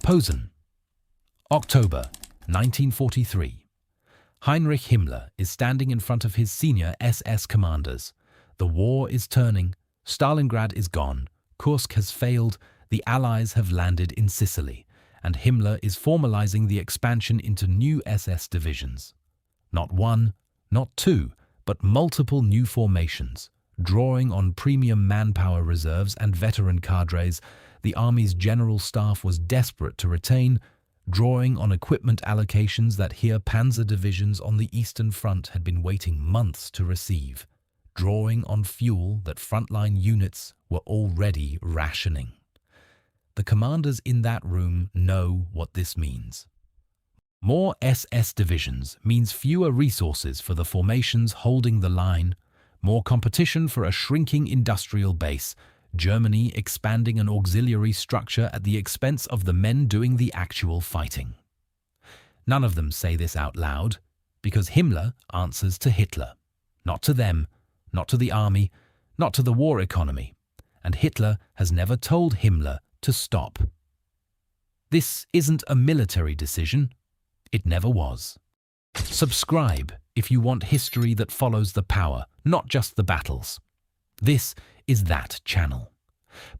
Posen, October 1943. Heinrich Himmler is standing in front of his senior SS commanders. The war is turning, Stalingrad is gone, Kursk has failed, the Allies have landed in Sicily, and Himmler is formalizing the expansion into new SS divisions. Not one, not two, but multiple new formations. Drawing on premium manpower reserves and veteran cadres, the Army's general staff was desperate to retain, drawing on equipment allocations that here Panzer divisions on the Eastern Front had been waiting months to receive, drawing on fuel that frontline units were already rationing. The commanders in that room know what this means. More SS divisions means fewer resources for the formations holding the line, more competition for a shrinking industrial base, Germany expanding an auxiliary structure at the expense of the men doing the actual fighting. None of them say this out loud, because Himmler answers to Hitler. Not to them, not to the army, not to the war economy. And Hitler has never told Himmler to stop. This isn't a military decision. It never was. Subscribe if you want history that follows the power, not just the battles. This is that channel.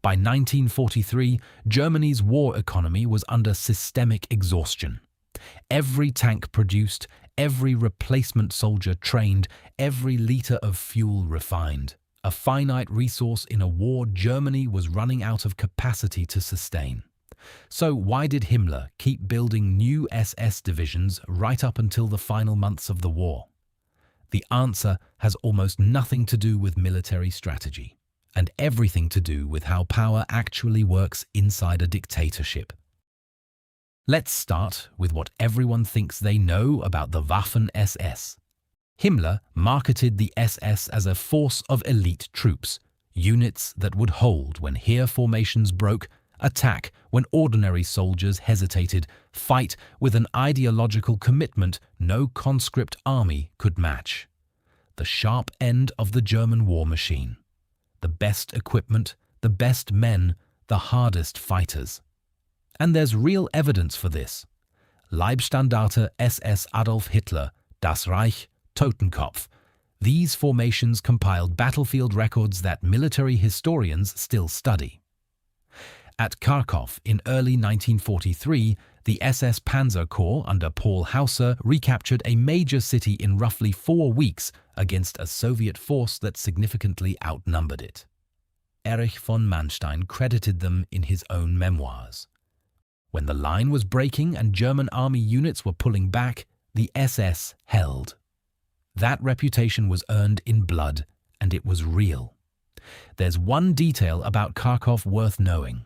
By 1943, Germany's war economy was under systemic exhaustion. Every tank produced, every replacement soldier trained, every liter of fuel refined. A finite resource in a war Germany was running out of capacity to sustain. So why did Himmler keep building new SS divisions right up until the final months of the war? The answer has almost nothing to do with military strategy, and everything to do with how power actually works inside a dictatorship. Let's start with what everyone thinks they know about the Waffen-SS. Himmler marketed the SS as a force of elite troops, units that would hold when Heer formations broke, attack when ordinary soldiers hesitated, fight with an ideological commitment no conscript army could match. The sharp end of the German war machine. The best equipment, the best men, the hardest fighters. And there's real evidence for this. Leibstandarte SS Adolf Hitler, Das Reich, Totenkopf. These formations compiled battlefield records that military historians still study. At Kharkov in early 1943, the SS Panzer Corps under Paul Hauser recaptured a major city in roughly 4 weeks against a Soviet force that significantly outnumbered it. Erich von Manstein credited them in his own memoirs. When the line was breaking and German army units were pulling back, the SS held. That reputation was earned in blood, and it was real. There's one detail about Kharkov worth knowing.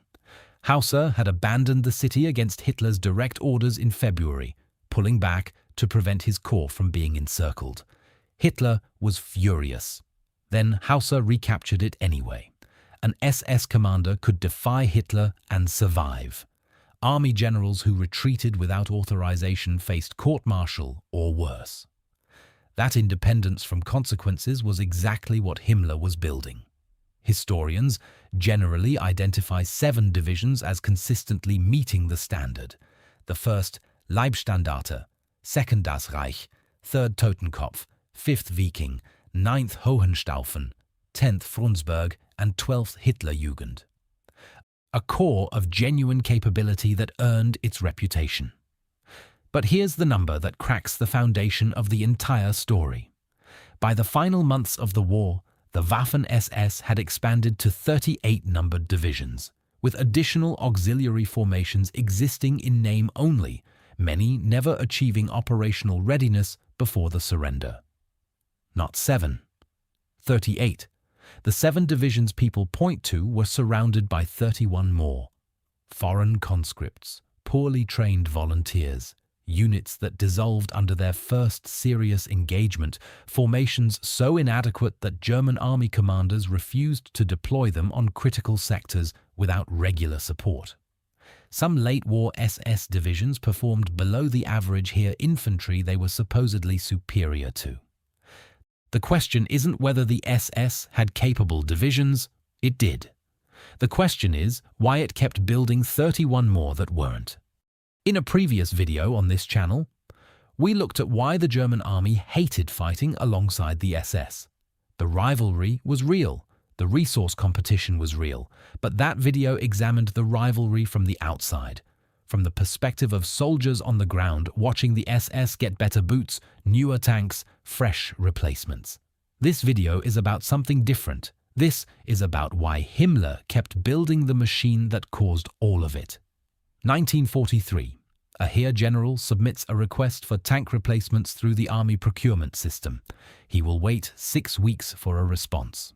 Hauser had abandoned the city against Hitler's direct orders in February, pulling back to prevent his corps from being encircled. Hitler was furious. Then Hauser recaptured it anyway. An SS commander could defy Hitler and survive. Army generals who retreated without authorization faced court-martial or worse. That independence from consequences was exactly what Himmler was building. Historians generally identify 7 divisions as consistently meeting the standard. The 1st, Leibstandarte, 2nd Das Reich, 3rd Totenkopf, 5th Viking, 9th Hohenstaufen, 10th Frundsberg, and 12th Hitlerjugend. A corps of genuine capability that earned its reputation. But here's the number that cracks the foundation of the entire story. By the final months of the war, the Waffen-SS had expanded to 38 numbered divisions, with additional auxiliary formations existing in name only, many never achieving operational readiness before the surrender. Not 7. 38. The 7 divisions people point to were surrounded by 31 more. Foreign conscripts, poorly trained volunteers, units that dissolved under their first serious engagement, formations so inadequate that German army commanders refused to deploy them on critical sectors without regular support. Some late-war SS divisions performed below the average Heer infantry they were supposedly superior to. The question isn't whether the SS had capable divisions, it did. The question is why it kept building 31 more that weren't. In a previous video on this channel, we looked at why the German army hated fighting alongside the SS. The rivalry was real, the resource competition was real, but that video examined the rivalry from the outside, from the perspective of soldiers on the ground watching the SS get better boots, newer tanks, fresh replacements. This video is about something different. This is about why Himmler kept building the machine that caused all of it. 1943. A Heer general submits a request for tank replacements through the army procurement system. He will wait 6 weeks for a response.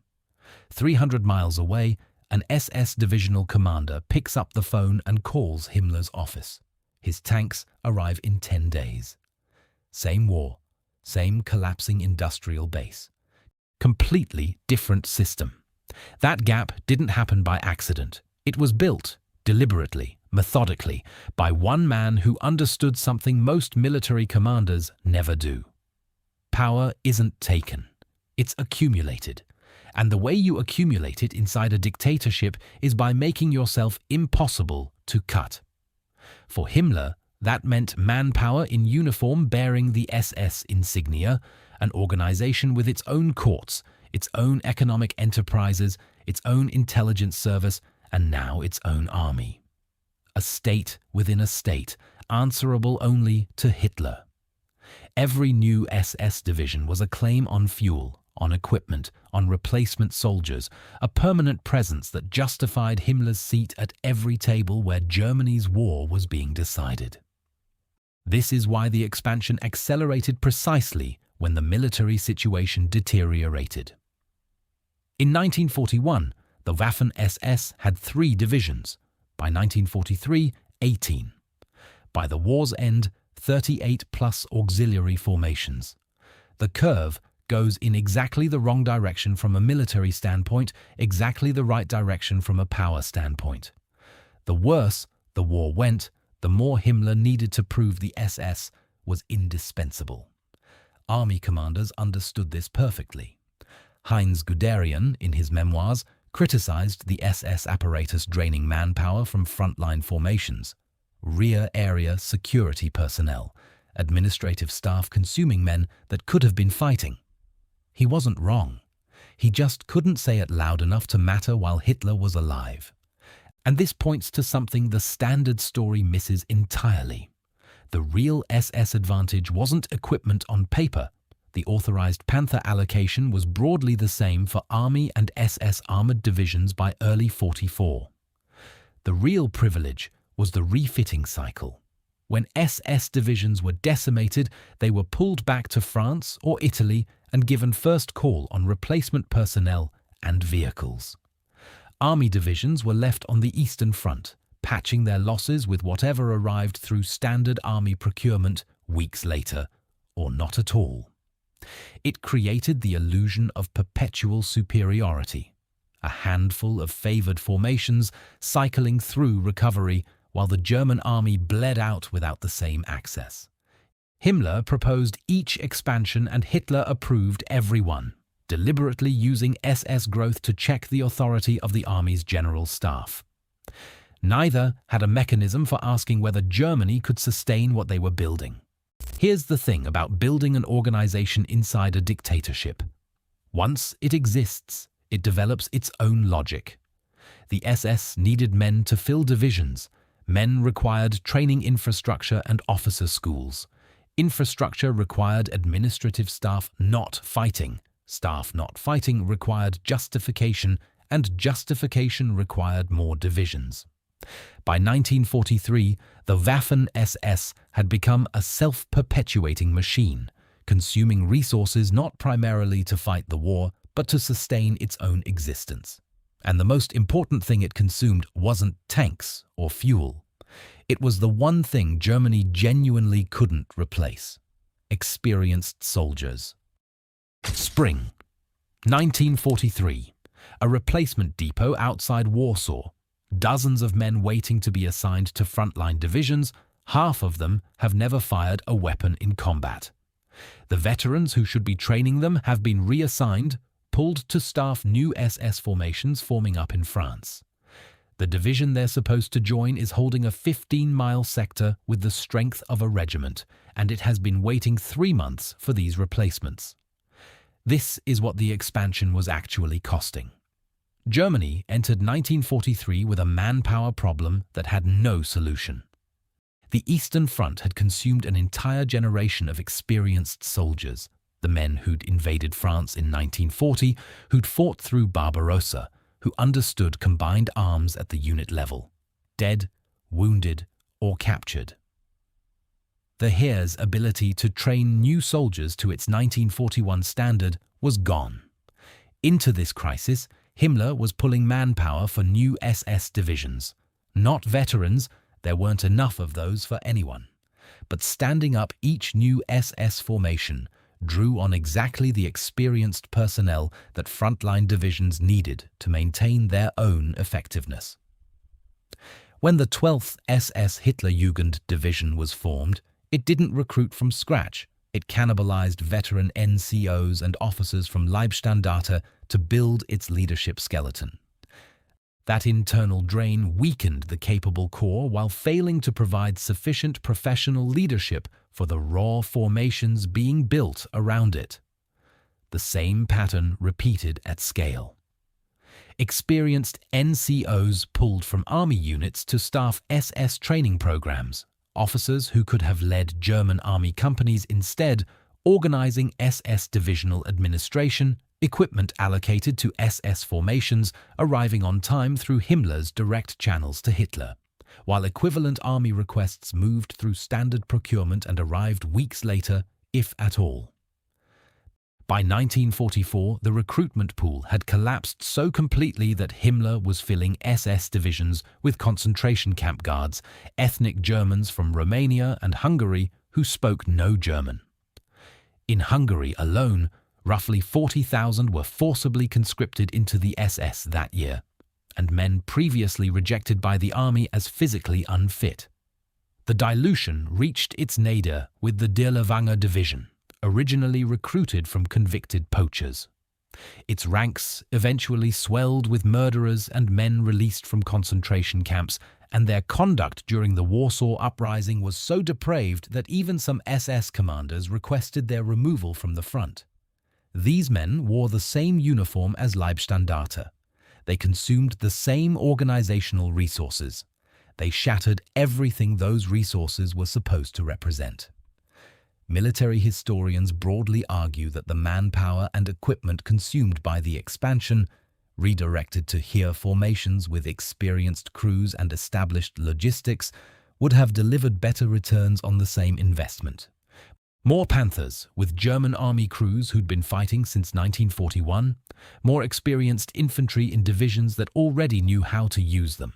300 miles away, an SS divisional commander picks up the phone and calls Himmler's office. His tanks arrive in 10 days. Same war, same collapsing industrial base. Completely different system. That gap didn't happen by accident. It was built, deliberately, methodically, by one man who understood something most military commanders never do. Power isn't taken. It's accumulated. And the way you accumulate it inside a dictatorship is by making yourself impossible to cut. For Himmler, that meant manpower in uniform bearing the SS insignia, an organization with its own courts, its own economic enterprises, its own intelligence service, and now its own army. A state within a state, answerable only to Hitler. Every new SS division was a claim on fuel, on equipment, on replacement soldiers, a permanent presence that justified Himmler's seat at every table where Germany's war was being decided. This is why the expansion accelerated precisely when the military situation deteriorated. In 1941, the Waffen-SS had 3 divisions. By 1943, 18. By the war's end, 38 plus auxiliary formations. The curve goes in exactly the wrong direction from a military standpoint, exactly the right direction from a power standpoint. The worse the war went, the more Himmler needed to prove the SS was indispensable. Army commanders understood this perfectly. Heinz Guderian, in his memoirs, criticized the SS apparatus draining manpower from frontline formations, rear area security personnel, administrative staff consuming men that could have been fighting. He wasn't wrong. He just couldn't say it loud enough to matter while Hitler was alive. And this points to something the standard story misses entirely. The real SS advantage wasn't equipment on paper. The authorized Panther allocation was broadly the same for Army and SS armored divisions by early 44. The real privilege was the refitting cycle. When SS divisions were decimated, they were pulled back to France or Italy and given first call on replacement personnel and vehicles. Army divisions were left on the Eastern Front, patching their losses with whatever arrived through standard army procurement weeks later, or not at all. It created the illusion of perpetual superiority, a handful of favored formations cycling through recovery while the German army bled out without the same access. Himmler proposed each expansion and Hitler approved every one, deliberately using SS growth to check the authority of the army's general staff. Neither had a mechanism for asking whether Germany could sustain what they were building. Here's the thing about building an organization inside a dictatorship. Once it exists, it develops its own logic. The SS needed men to fill divisions. Men required training infrastructure and officer schools. Infrastructure required administrative staff not fighting. Staff not fighting required justification, and justification required more divisions. By 1943, the Waffen-SS had become a self-perpetuating machine, consuming resources not primarily to fight the war, but to sustain its own existence. And the most important thing it consumed wasn't tanks or fuel. It was the one thing Germany genuinely couldn't replace: experienced soldiers. Spring 1943. A replacement depot outside Warsaw. Dozens of men waiting to be assigned to frontline divisions. Half of them have never fired a weapon in combat. The veterans who should be training them have been reassigned, pulled to staff new SS formations forming up in France. The division they're supposed to join is holding a 15-mile sector with the strength of a regiment, and it has been waiting 3 months for these replacements. This is what the expansion was actually costing. Germany entered 1943 with a manpower problem that had no solution. The Eastern Front had consumed an entire generation of experienced soldiers, the men who'd invaded France in 1940, who'd fought through Barbarossa, who understood combined arms at the unit level, dead, wounded, or captured. The Heer's ability to train new soldiers to its 1941 standard was gone. Into this crisis, Himmler was pulling manpower for new SS divisions. Not veterans, there weren't enough of those for anyone. But standing up each new SS formation drew on exactly the experienced personnel that frontline divisions needed to maintain their own effectiveness. When the 12th SS Hitlerjugend Division was formed, it didn't recruit from scratch. It cannibalized veteran NCOs and officers from Leibstandarte to build its leadership skeleton. That internal drain weakened the capable corps while failing to provide sufficient professional leadership for the raw formations being built around it. The same pattern repeated at scale. Experienced NCOs pulled from army units to staff SS training programs, officers who could have led German army companies instead, organizing SS divisional administration, equipment allocated to SS formations arriving on time through Himmler's direct channels to Hitler, while equivalent army requests moved through standard procurement and arrived weeks later, if at all. By 1944, the recruitment pool had collapsed so completely that Himmler was filling SS divisions with concentration camp guards, ethnic Germans from Romania and Hungary who spoke no German. In Hungary alone, roughly 40,000 were forcibly conscripted into the SS that year, and men previously rejected by the army as physically unfit. The dilution reached its nadir with the Dirlewanger Division, originally recruited from convicted poachers. Its ranks eventually swelled with murderers and men released from concentration camps, and their conduct during the Warsaw Uprising was so depraved that even some SS commanders requested their removal from the front. These men wore the same uniform as Leibstandarte. They consumed the same organizational resources. They shattered everything those resources were supposed to represent. Military historians broadly argue that the manpower and equipment consumed by the expansion, redirected to Heer formations with experienced crews and established logistics, would have delivered better returns on the same investment. More Panthers, with German army crews who'd been fighting since 1941, more experienced infantry in divisions that already knew how to use them,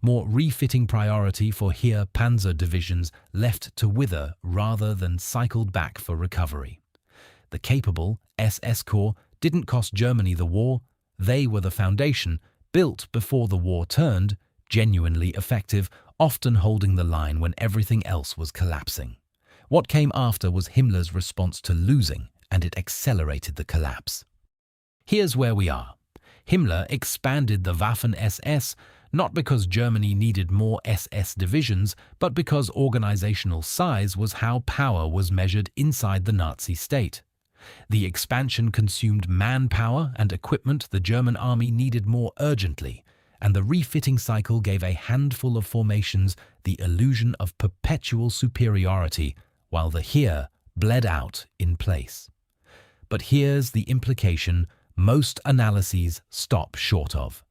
more refitting priority for Heer Panzer divisions left to wither rather than cycled back for recovery. The capable SS Corps didn't cost Germany the war, they were the foundation, built before the war turned, genuinely effective, often holding the line when everything else was collapsing. What came after was Himmler's response to losing, and it accelerated the collapse. Here's where we are. Himmler expanded the Waffen-SS not because Germany needed more SS divisions, but because organizational size was how power was measured inside the Nazi state. The expansion consumed manpower and equipment the German army needed more urgently, and the refitting cycle gave a handful of formations the illusion of perpetual superiority, while the Heer bled out in place. But here's the implication most analyses stop short of.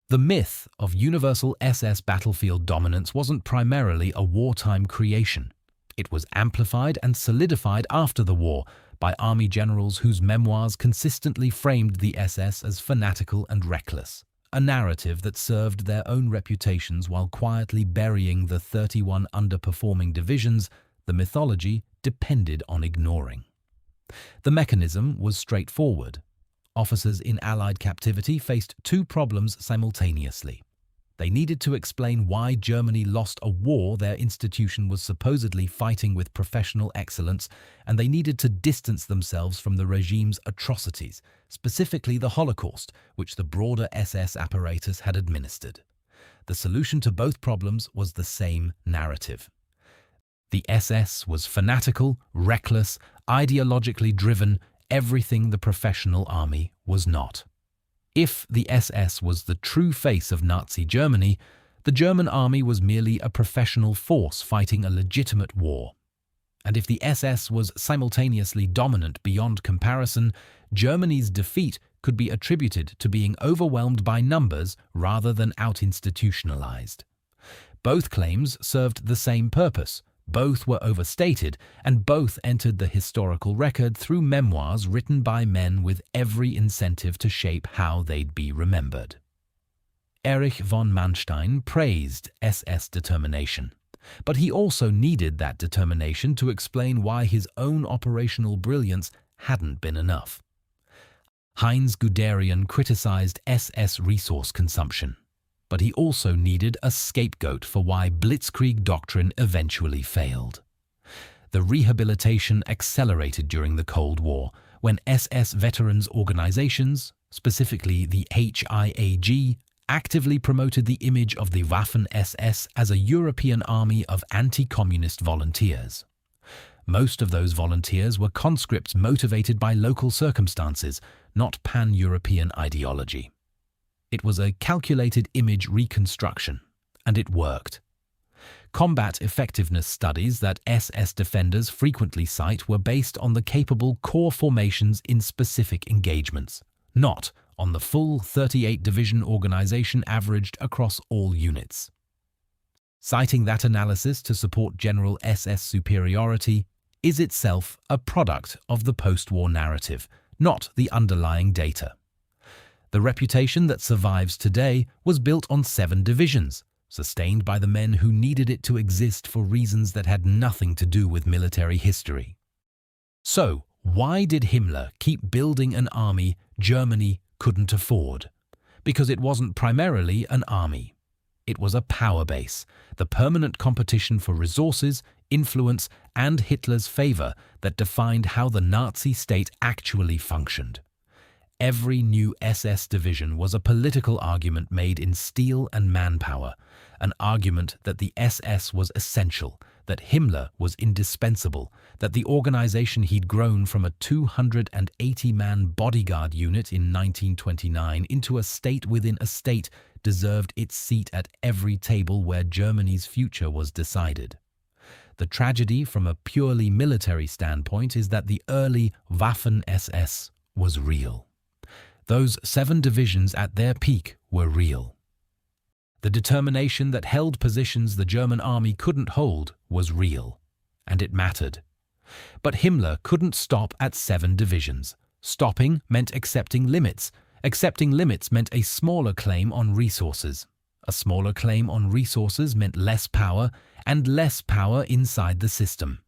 The myth of universal SS battlefield dominance wasn't primarily a wartime creation. It was amplified and solidified after the war by army generals whose memoirs consistently framed the SS as fanatical and reckless, a narrative that served their own reputations while quietly burying the 31 underperforming divisions the mythology depended on ignoring. The mechanism was straightforward. Officers in Allied captivity faced two problems simultaneously. They needed to explain why Germany lost a war their institution was supposedly fighting with professional excellence, and they needed to distance themselves from the regime's atrocities, specifically the Holocaust, which the broader SS apparatus had administered. the solution to both problems was the same narrative. The SS was fanatical, reckless, ideologically driven, everything the professional army was not. If the SS was the true face of Nazi Germany, the German army was merely a professional force fighting a legitimate war. And if the SS was simultaneously dominant beyond comparison, Germany's defeat could be attributed to being overwhelmed by numbers rather than out-institutionalized. Both claims served the same purpose, both were overstated, and both entered the historical record through memoirs written by men with every incentive to shape how they'd be remembered. Erich von Manstein praised SS determination, but he also needed that determination to explain why his own operational brilliance hadn't been enough. Heinz Guderian criticized SS resource consumption, but he also needed a scapegoat for why blitzkrieg doctrine eventually failed. The rehabilitation accelerated during the Cold War, when SS veterans organizations, specifically the HIAG, actively promoted the image of the Waffen-SS as a European army of anti-communist volunteers. Most of those volunteers were conscripts motivated by local circumstances, not pan-European ideology. It was a calculated image reconstruction, and it worked. Combat effectiveness studies that SS defenders frequently cite were based on the capable core formations in specific engagements, not on the full 38-division organization averaged across all units. Citing that analysis to support general SS superiority is itself a product of the post-war narrative, not the underlying data. The reputation that survives today was built on 7 divisions, sustained by the men who needed it to exist for reasons that had nothing to do with military history. So, why did Himmler keep building an army Germany couldn't afford? Because it wasn't primarily an army. It was a power base, the permanent competition for resources, influence, and Hitler's favor that defined how the Nazi state actually functioned. Every new SS division was a political argument made in steel and manpower, an argument that the SS was essential, that Himmler was indispensable, that the organization he'd grown from a 280-man bodyguard unit in 1929 into a state within a state deserved its seat at every table where Germany's future was decided. The tragedy from a purely military standpoint is that the early Waffen-SS was real. Those 7 divisions at their peak were real. The determination that held positions the German army couldn't hold was real, and it mattered. But Himmler couldn't stop at 7 divisions. Stopping meant accepting limits. Accepting limits meant a smaller claim on resources. A smaller claim on resources meant less power, and less power inside the system.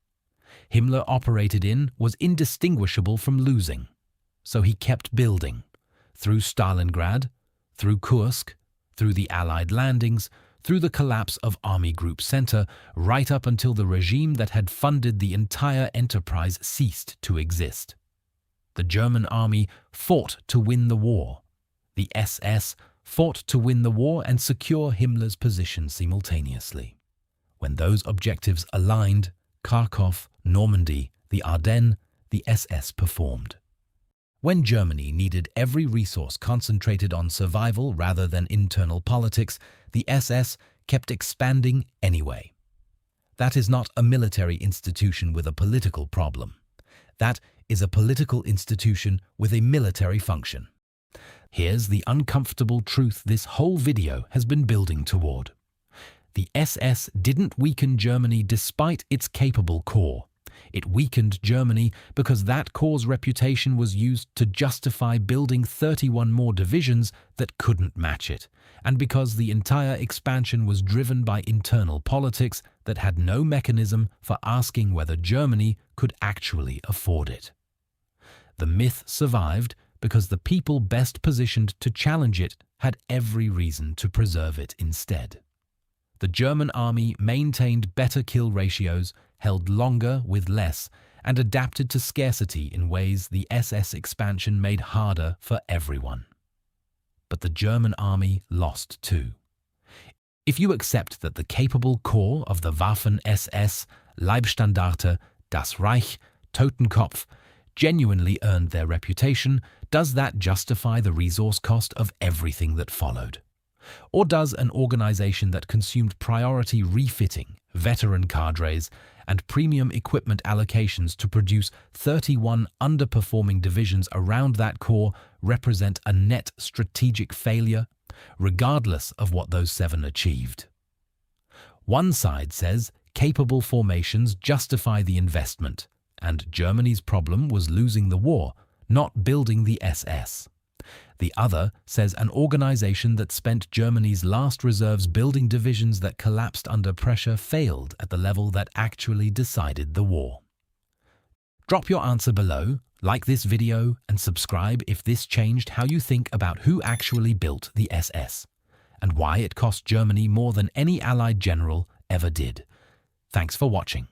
Himmler operated in was indistinguishable from losing. So he kept building. Through Stalingrad, through Kursk, through the Allied landings, through the collapse of Army Group Center, right up until the regime that had funded the entire enterprise ceased to exist. The German army fought to win the war. The SS fought to win the war and secure Himmler's position simultaneously. When those objectives aligned, Kharkov, Normandy, the Ardennes, the SS performed. When Germany needed every resource concentrated on survival rather than internal politics, the SS kept expanding anyway. That is not a military institution with a political problem. That is a political institution with a military function. Here's the uncomfortable truth this whole video has been building toward. The SS didn't weaken Germany despite its capable core. It weakened Germany because that core's reputation was used to justify building 31 more divisions that couldn't match it, and because the entire expansion was driven by internal politics that had no mechanism for asking whether Germany could actually afford it. The myth survived because the people best positioned to challenge it had every reason to preserve it instead. The German army maintained better kill ratios, held longer with less, and adapted to scarcity in ways the SS expansion made harder for everyone. But the German army lost too. If you accept that the capable core of the Waffen-SS, Leibstandarte, Das Reich, Totenkopf, genuinely earned their reputation, does that justify the resource cost of everything that followed? Or does an organization that consumed priority refitting, veteran cadres, and premium equipment allocations to produce 31 underperforming divisions around that core represent a net strategic failure, regardless of what those 7 achieved? One side says capable formations justify the investment, and Germany's problem was losing the war, not building the SS. The other says an organization that spent Germany's last reserves building divisions that collapsed under pressure failed at the level that actually decided the war. Drop your answer below, like this video, and subscribe if this changed how you think about who actually built the SS, and why it cost Germany more than any Allied general ever did. Thanks for watching.